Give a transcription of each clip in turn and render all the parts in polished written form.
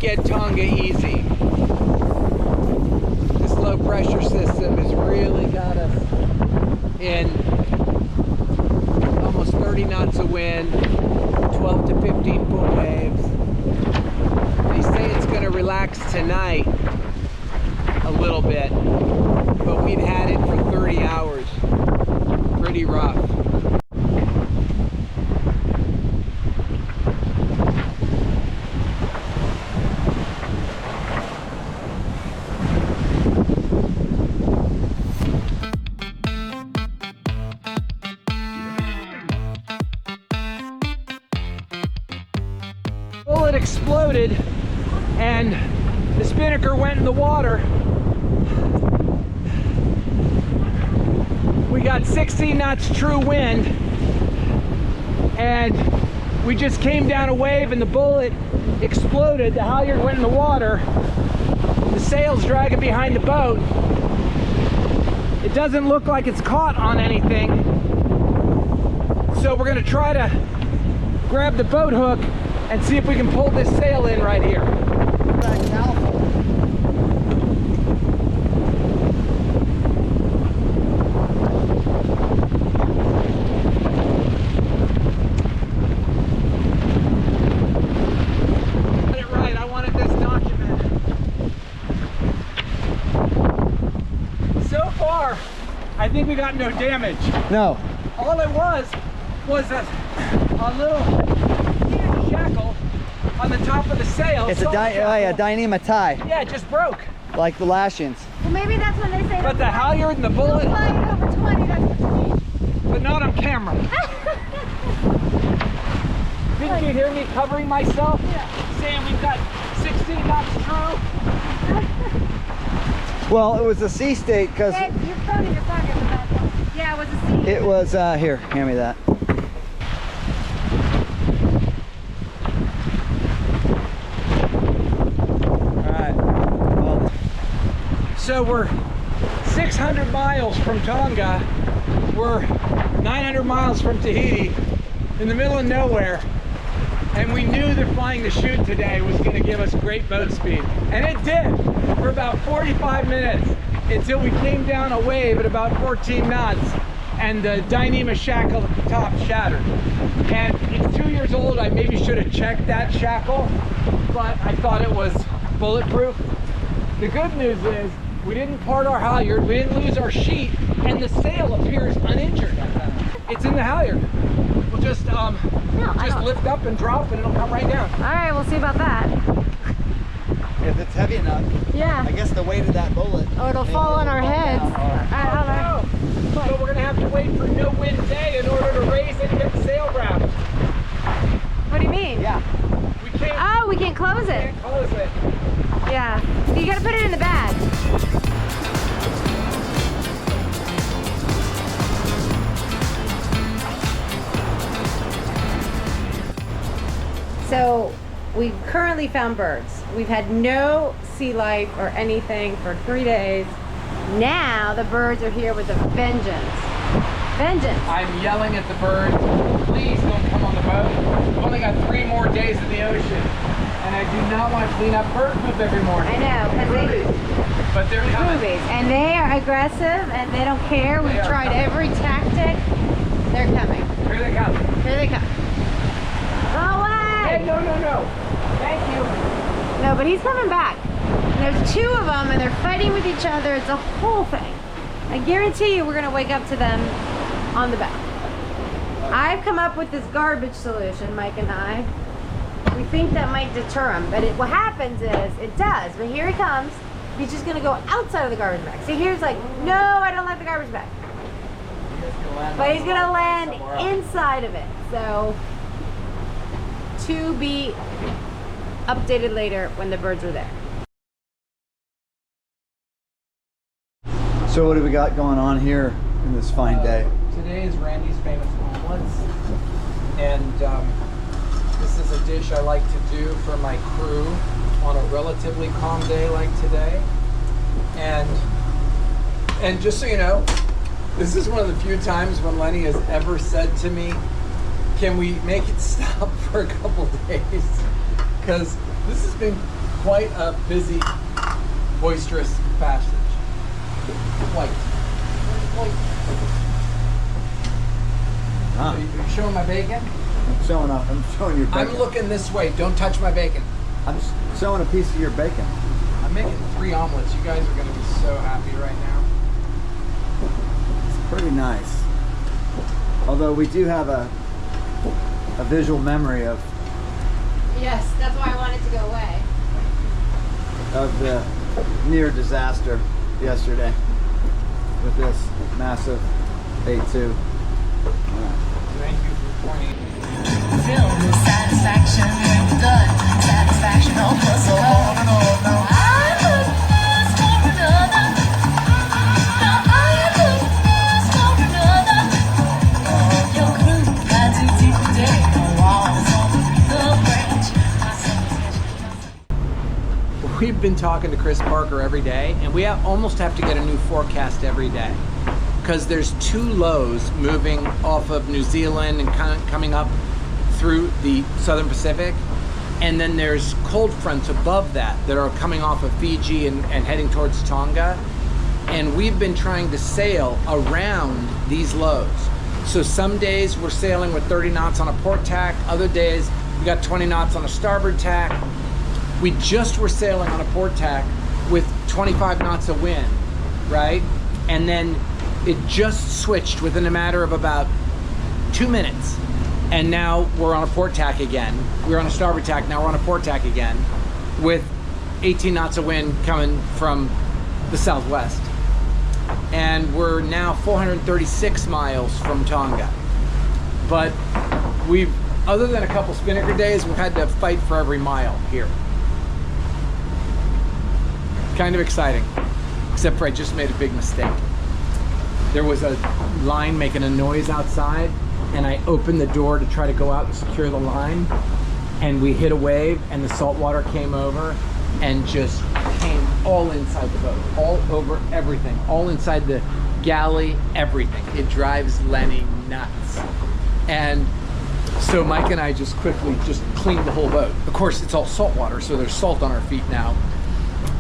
get Tonga easy. This low pressure system has really got us in almost 30 knots of wind, 12 to 15 foot waves. They say it's going to relax tonight a little bit, but we've had it for 30 hours. Pretty rough. Bullet exploded and the spinnaker went in the water. We got 16 knots true wind and we just came down a wave and the bullet exploded. The halyard went in the water. The sail's dragging behind the boat. It doesn't look like it's caught on anything. So we're gonna try to grab the boat hook and see if we can pull this sail in right here. Get it right, I wanted this documented. So far, I think we got no damage. No. All it was a little shackle on the top of the sail. It's a Dyneema tie. Yeah, it just broke. Like the lashings. Well, maybe that's when they say. But the halyard and the bullet. Flying over 20, that's what you mean. But not on camera. Didn't you hear me covering myself? Yeah. Saying we've got 16 knots true. Well, it was a sea state because Hey, your phone in your pocket for that. Yeah, it was a sea. it was, here, hand me that. So we're 600 miles from Tonga. We're 900 miles from Tahiti, in the middle of nowhere. And we knew that flying the chute today was going to give us great boat speed. And it did for about 45 minutes until we came down a wave at about 14 knots and the Dyneema shackle at the top shattered. And it's 2 years old. I maybe should have checked that shackle, but I thought it was bulletproof. The good news is we didn't part our halyard, we didn't lose our sheet, and the sail appears uninjured. It's in the halyard. We'll just lift up and drop and it'll come right down. All right, we'll see about that. If it's heavy enough, Yeah. I guess the weight of that bullet. Oh, it'll fall on our heads. I don't know. So we're gonna have to wait for no wind day in order to raise it and get the sail wrapped. What do you mean? Yeah. We can't, Oh, we can't close it. close it. Yeah. You gotta put it in the bag. So we currently found birds. We've had no sea life or anything for 3 days. Now the birds are here with a vengeance. Vengeance. I'm yelling at the birds, please don't come on the boat. We've only got 3 more days in the ocean. And I do not want to clean up bird poop every morning. I know, because But they're coming. boobies. And they are aggressive and they don't care. We've tried every tactic. They're coming. Here they come. Here they come. Go away! Hey, no. Thank you. No, but he's coming back. And there's 2 of them and they're fighting with each other. It's a whole thing. I guarantee you we're going to wake up to them on the bow. I've come up with this garbage solution, Mike and I. We think that might deter him, but what happens is, it does, but here he comes. He's just gonna go outside of the garbage bag. See, here's like, no, I don't like the garbage bag. But he's gonna land inside of it. So, to be updated later when the birds are there. So what do we got going on here in this fine day? Today is Randy's famous omelets, and this is a dish I like to do for my crew on a relatively calm day like today. And just so you know, this is one of the few times when Lenny has ever said to me, can we make it stop for a couple days? Because this has been quite a busy, boisterous passage. Quite. Huh. You showing my bacon? I'm showing up. I'm showing your bacon. I'm looking this way. Don't touch my bacon. I'm just showing a piece of your bacon. I'm making 3 omelets. You guys are going to be so happy right now. It's pretty nice. Although we do have a visual memory of Yes, that's why I wanted to go away. the near disaster yesterday with this massive A2. Thank you for pointing. Filled with satisfaction when we're done. Satisfaction all plus all. No, I look lost for another. No, I look lost for another. Oh, your crew had to deep day. The walls on the branch. We've been talking to Chris Parker every day, and we almost have to get a new forecast every day because there's 2 lows moving off of New Zealand and coming up through the Southern Pacific, and then there's cold fronts above that are coming off of Fiji and heading towards Tonga, and we've been trying to sail around these lows. So some days we're sailing with 30 knots on a port tack, other days we got 20 knots on a starboard tack. We just were sailing on a port tack with 25 knots of wind, right? And then it just switched within a matter of about 2 minutes. And now we're on a port tack again. We were on a starboard tack, now we're on a port tack again with 18 knots of wind coming from the southwest. And we're now 436 miles from Tonga. But we've, other than a couple spinnaker days, we've had to fight for every mile here. Kind of exciting, except for I just made a big mistake. There was a line making a noise outside, and I opened the door to try to go out and secure the line, and we hit a wave, and the salt water came over and just came all inside the boat, all over everything, all inside the galley, everything. It drives Lenny nuts. And so Mike and I just quickly just cleaned the whole boat. Of course, it's all salt water, so there's salt on our feet now.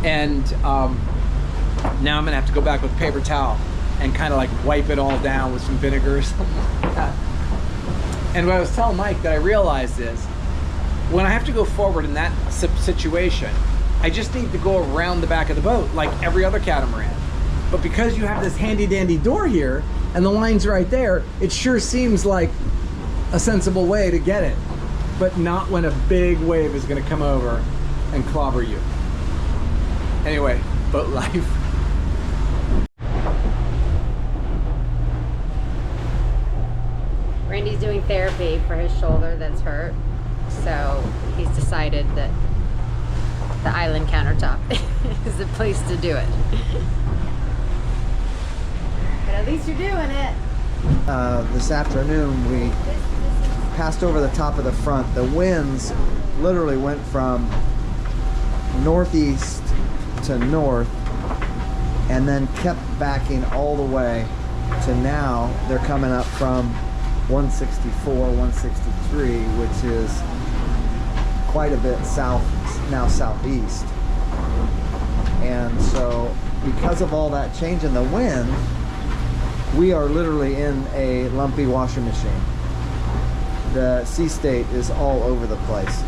And now I'm gonna have to go back with a paper towel and kind of like wipe it all down with some vinegar or something like that. And what I was telling Mike that I realized is, when I have to go forward in that situation, I just need to go around the back of the boat like every other catamaran. But because you have this handy dandy door here and the line's right there, it sure seems like a sensible way to get it, but not when a big wave is gonna come over and clobber you. Anyway, boat life. Randy's doing therapy for his shoulder that's hurt, so he's decided that the island countertop is the place to do it. But at least you're doing it. This afternoon we passed over the top of the front. The winds literally went from northeast to north and then kept backing all the way to now. They're coming up from 164, 163, which is quite a bit south, now southeast. And so because of all that change in the wind, we are literally in a lumpy washing machine. The sea state is all over the place.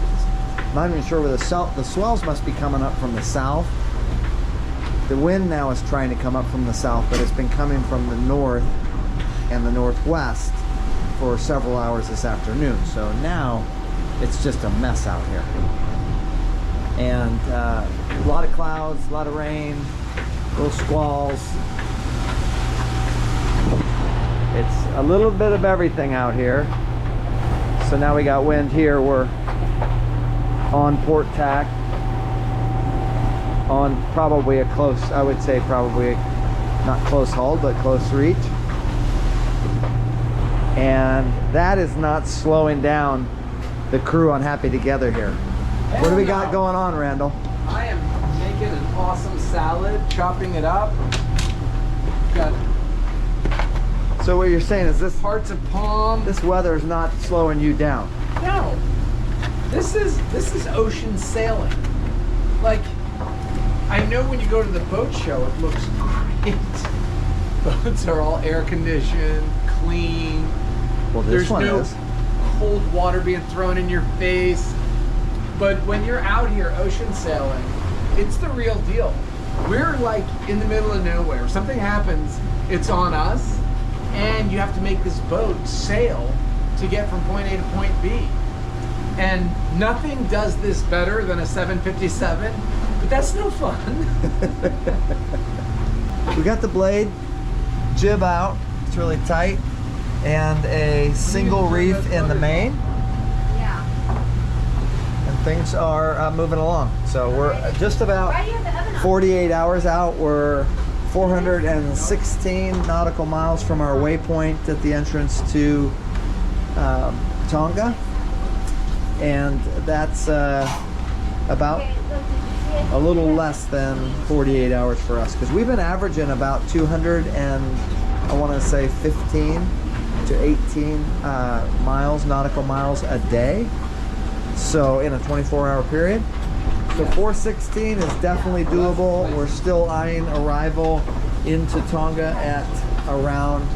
I'm not even sure where the swells must be coming up from the south. The wind now is trying to come up from the south, but it's been coming from the north and the northwest for several hours this afternoon. So now it's just a mess out here. And a lot of clouds, a lot of rain, little squalls. It's a little bit of everything out here. So now we got wind here. We're on port tack, on probably a close, I would say probably not close haul, but close reach. And that is not slowing down the crew on Happy Together here. What do we got going on, Randall? I am making an awesome salad, chopping it up. Got So what you're saying is this parts of palm. this weather is not slowing you down. No, this is ocean sailing. like, I know when you go to the boat show, it looks great. Boats are all air conditioned, clean. Well, this There's one no is. cold water being thrown in your face. But when you're out here ocean sailing, it's the real deal. We're like in the middle of nowhere. If something happens, it's on us, and you have to make this boat sail to get from point A to point B. And nothing does this better than a 757, but that's no fun. We got the blade jib out. It's really tight, and a single reef in the main, Yeah. and things are moving along. So we're just about Why do you have the oven on? 48 hours out. We're 416 nautical miles from our waypoint at the entrance to Tonga, and that's about Okay, look, did you see it? a little less than 48 hours for us, because we've been averaging about 200 and I want to say 15 to 18 miles, nautical miles a day, so in a 24-hour period. So 416 is definitely doable. We're still eyeing arrival into Tonga at around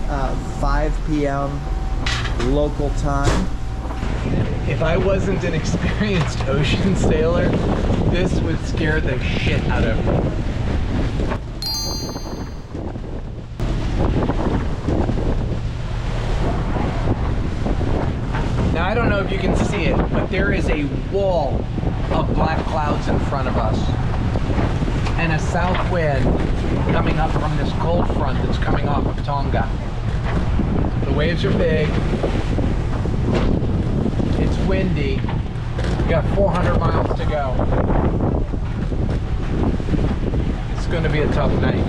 5 p.m. local time. If I wasn't an experienced ocean sailor, this would scare the shit out of me. Now, I don't know if you can see it, but there is a wall of black clouds in front of us, and a south wind coming up from this cold front that's coming off of Tonga. The waves are big. It's windy. We got 400 miles to go. It's going to be a tough night.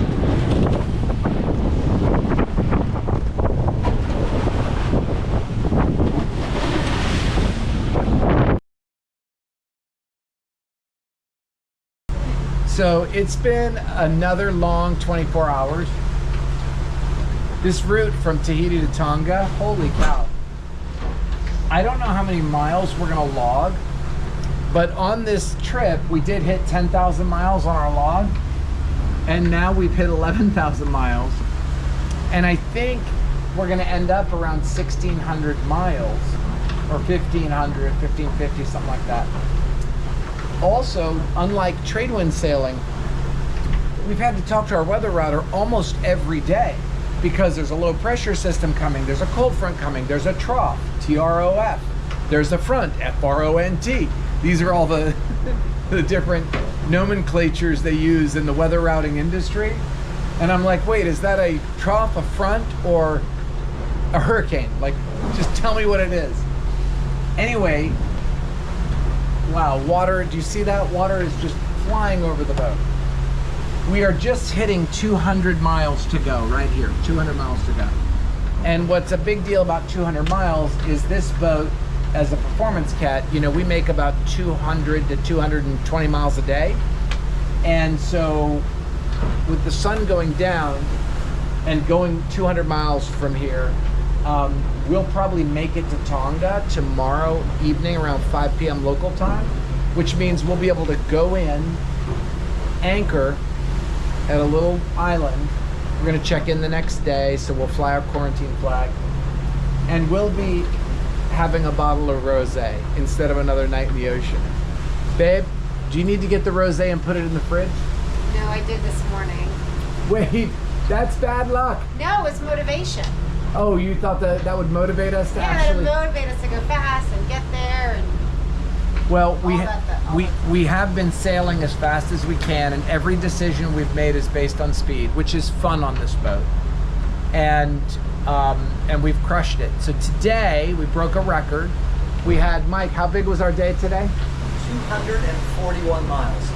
So it's been another long 24 hours. This route from Tahiti to Tonga, holy cow. I don't know how many miles we're gonna log, but on this trip, we did hit 10,000 miles on our log, and now we've hit 11,000 miles. And I think we're gonna end up around 1,600 miles, or 1,500, 1,550, something like that. Also, unlike trade wind sailing, we've had to talk to our weather router almost every day, because there's a low pressure system coming, there's a cold front coming, there's a trough, TROF, there's a front, FRONT. These are all the, the different nomenclatures they use in the weather routing industry. And I'm like, wait, is that a trough, a front, or a hurricane? Like, just tell me what it is. Anyway, wow, water, do you see that? Water is just flying over the boat. We are just hitting 200 miles to go right here, 200 miles to go. And what's a big deal about 200 miles is this boat, as a performance cat, you know, we make about 200 to 220 miles a day. And so with the sun going down and going 200 miles from here, we'll probably make it to Tonga tomorrow evening around 5 p.m. local time, which means we'll be able to go in, anchor at a little island. We're gonna check in the next day, so we'll fly our quarantine flag, and we'll be having a bottle of rosé instead of another night in the ocean. Babe, do you need to get the rosé and put it in the fridge? No, I did this morning. Wait, that's bad luck. No, it's motivation. Oh, you thought that that would motivate us to Yeah, actually... it'll motivate us to go fast and get there. And Well, all that. we have been sailing as fast as we can, and every decision we've made is based on speed, which is fun on this boat. And we've crushed it. So today we broke a record. We had, Mike, how big was our day today? 241 miles.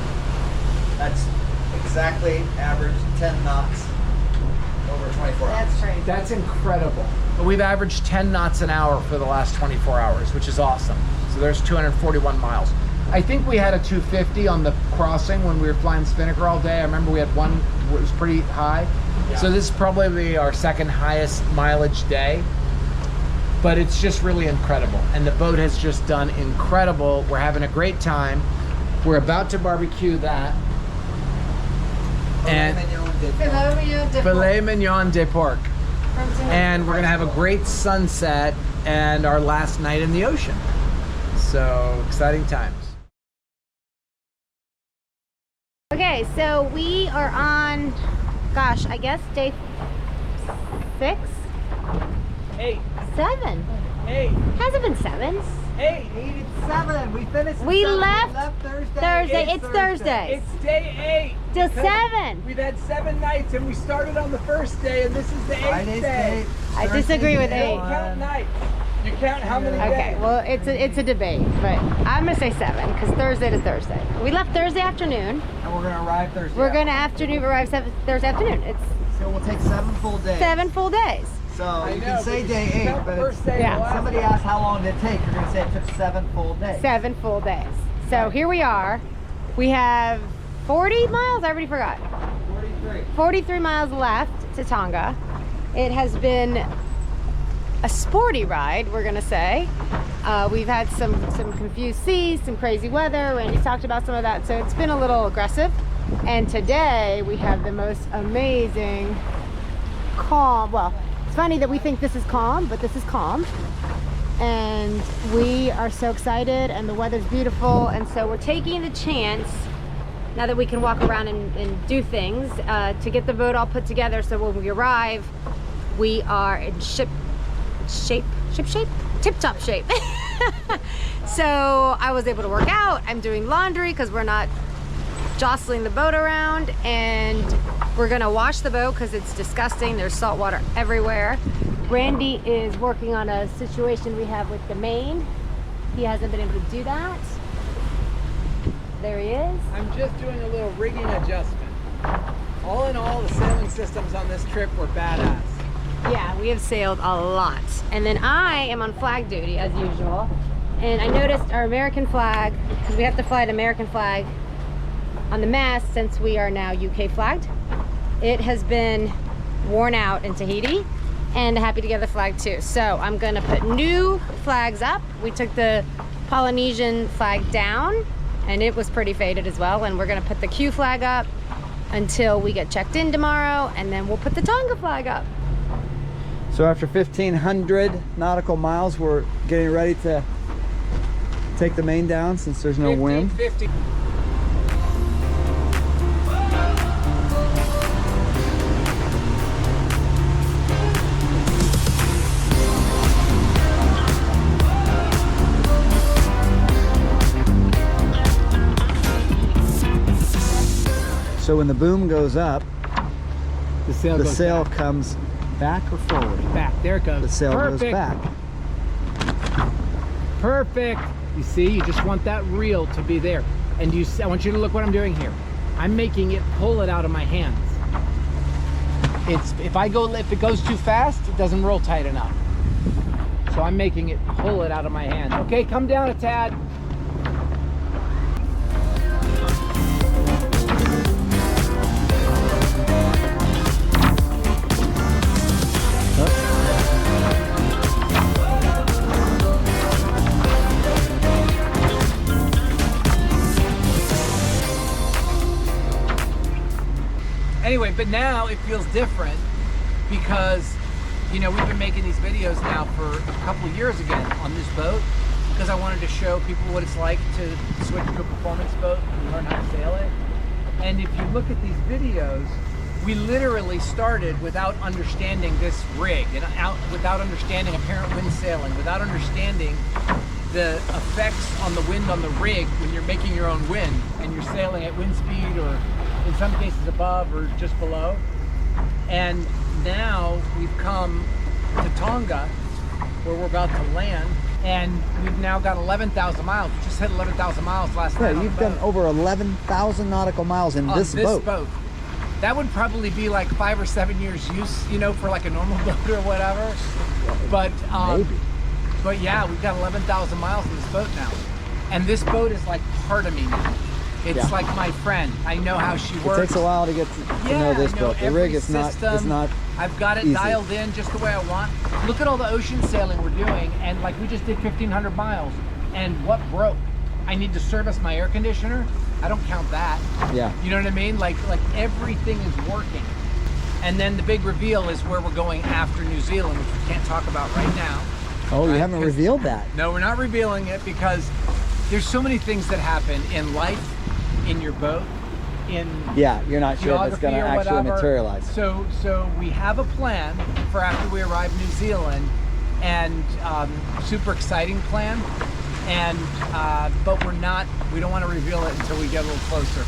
That's exactly average 10 knots over 24 hours. that's crazy. That's incredible. We've averaged 10 knots an hour for the last 24 hours, which is awesome. So there's 241 miles. I think we had a 250 on the crossing when we were flying Spinnaker all day. I remember we had one that was pretty high. Yeah. So this is probably our second highest mileage day. But it's just really incredible. And the boat has just done incredible. We're having a great time. We're about to barbecue that. And filet mignon de pork. And we're gonna have a great sunset and our last night in the ocean. So exciting times. Okay, so we are on, gosh, I guess day 6? 8. 7. 8. Hasn't been 7. 8. It's 7. We finished. We seven. left Thursday. It's It's Thursday. day 8. Till because 7. We've had 7 nights and we started on the first day and this is the 8th Friday's day. day. I disagree with You 8. don't count nights. You count how many Okay, days. well, it's a debate, but I'm gonna say 7 because Thursday to Thursday. We left Thursday afternoon. And we're gonna arrive Thursday. We're gonna arrive Thursday afternoon. It's So we'll take 7 full days. 7 full days. So I you know, can say but day you 8, count but the first it's, day Yeah. and the last somebody day. asks how long did it take. You're gonna say it took 7 full days. 7 full days. So here we are. We have 40 miles. I already forgot. 43 miles left to Tonga. It has been a sporty ride, we're gonna say. We've had some confused seas, some crazy weather. Randy's talked about some of that, so it's been a little aggressive. And today we have the most amazing calm. Well, it's funny that we think this is calm, but this is calm. And we are so excited, and the weather's beautiful, and so we're taking the chance, now that we can walk around and do things, to get the boat all put together so when we arrive, we are in tip-top shape. So I was able to work out. I'm doing laundry because we're not jostling the boat around, and we're gonna wash the boat because it's disgusting. There's salt water everywhere. Randy is working on a situation we have with the main. He hasn't been able to do that. There he is. I'm just doing a little rigging adjustment. All in all, the sailing systems on this trip were badass. Yeah, we have sailed a lot. And then I am on flag duty as usual. And I noticed our American flag, because we have to fly an American flag on the mast since we are now UK flagged. It has been worn out in Tahiti, and the Happy Together flag too. So I'm gonna put new flags up. We took the Polynesian flag down and it was pretty faded as well. And we're gonna put the Q flag up until we get checked in tomorrow, and then we'll put the Tonga flag up. So after 1,500 nautical miles, we're getting ready to take the main down since there's no wind. 50. So when the boom goes up, The sail the goes sail comes back or forward? back. There it goes. The sail Perfect. goes back. Perfect. You see, you just want that reel to be there. And I want you to look what I'm doing here. I'm making it pull it out of my hands. If it goes too fast, it doesn't roll tight enough. So I'm making it pull it out of my hands. Okay, come down a tad. Anyway, but now it feels different because, you know, we've been making these videos now for a couple of years again on this boat because I wanted to show people what it's like to switch to a performance boat and learn how to sail it. And if you look at these videos, we literally started without understanding this rig and without understanding apparent wind sailing, without understanding the effects on the wind on the rig when you're making your own wind and you're sailing at wind speed or in some cases above or just below. And now we've come to Tonga where we're about to land, and we've now got 11,000 miles. We just hit 11,000 miles last night. Yeah, on you've the done boat. over 11,000 nautical miles in On this boat. That would probably be like 5 or 7 years use, you know, for like a normal boat or whatever. But Maybe. But yeah, we've got 11,000 miles in this boat now, and this boat is like part of me now. It's Yeah. like my friend. I know how she It works. takes a while to get to know this I know boat. The every rig is not. It's system. not. I've got it easy. dialed in just the way I want. Look at all the ocean sailing we're doing, and like we just did 1,500 miles, and what broke? I need to service my air conditioner, I don't count that. Yeah. You know what I mean? Like everything is working. And then the big reveal is where we're going after New Zealand, which we can't talk about right now. Oh, you Right, haven't 'cause- revealed that. No, we're not revealing it because there's so many things that happen in life, in your boat, in Yeah, you're not sure if it's geography going to or actually whatever. materialize. So we have a plan for after we arrive in New Zealand, and super exciting plan. And but we don't want to reveal it until we get a little closer.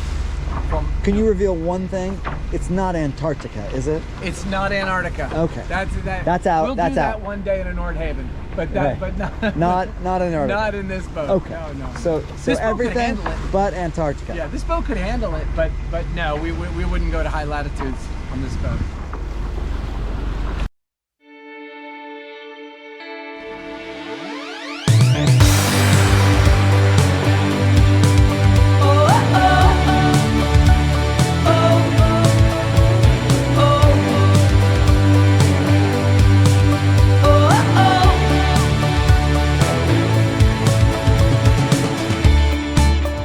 Can you reveal one thing? It's not Antarctica, is it? It's not Antarctica. Okay. That's out, We'll that's do that out. one day in a Nordhaven, but Right. not Not Antarctica. not in this boat. Okay. No. So This boat could everything handle it. but Antarctica. Yeah, this boat could handle it, but no, we wouldn't go to high latitudes on this boat.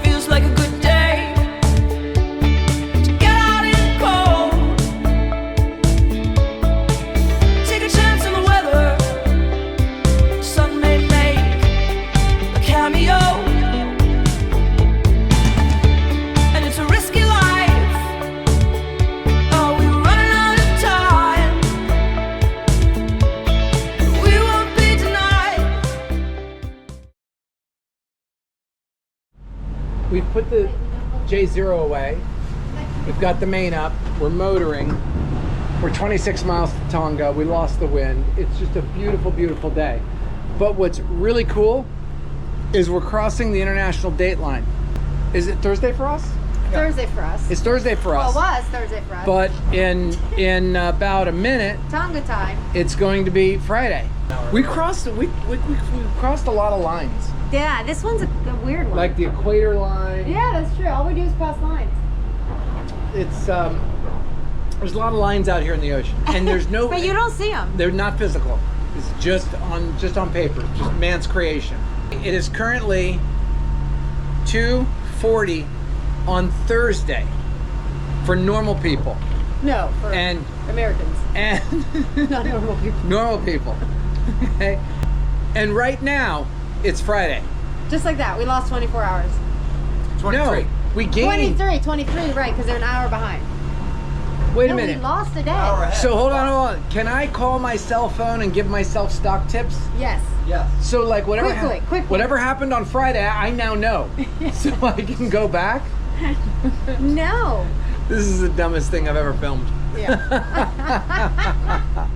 Feels like a good day to get out in the cold. Take a chance on the weather. The sun may make a cameo, and it's a risky life. Oh, we're running out of time. We won't be denied. We've put the J0 away. We've got the main up. We're motoring. We're 26 miles to Tonga. We lost the wind. It's just a beautiful, beautiful day. But what's really cool is we're crossing the international date line. Is it Thursday for us? Thursday for us. It's Thursday for Well, us. it was Thursday for us. But in about a minute, Tonga time. it's going to be Friday. We crossed we crossed a lot of lines. Yeah, this one's a weird one. Like the equator line. Yeah, that's true. All we do is cross lines. It's there's a lot of lines out here in the ocean, and there's no. But you don't see them. They're not physical. It's just on paper, just man's creation. It is currently 2:40 on Thursday for normal people, No, for and Americans. Not normal people. normal people. Okay, and right now it's Friday. Just like that. We lost 24 hours. 23. No, we gained. 23, right, because they're an hour behind. Wait a No, minute. we lost a day. So hold on. Can I call my cell phone and give myself stock tips? Yes. Yes. So like whatever Quickly. whatever happened on Friday, I now know. So I can go back. No. This is the dumbest thing I've ever filmed. Yeah.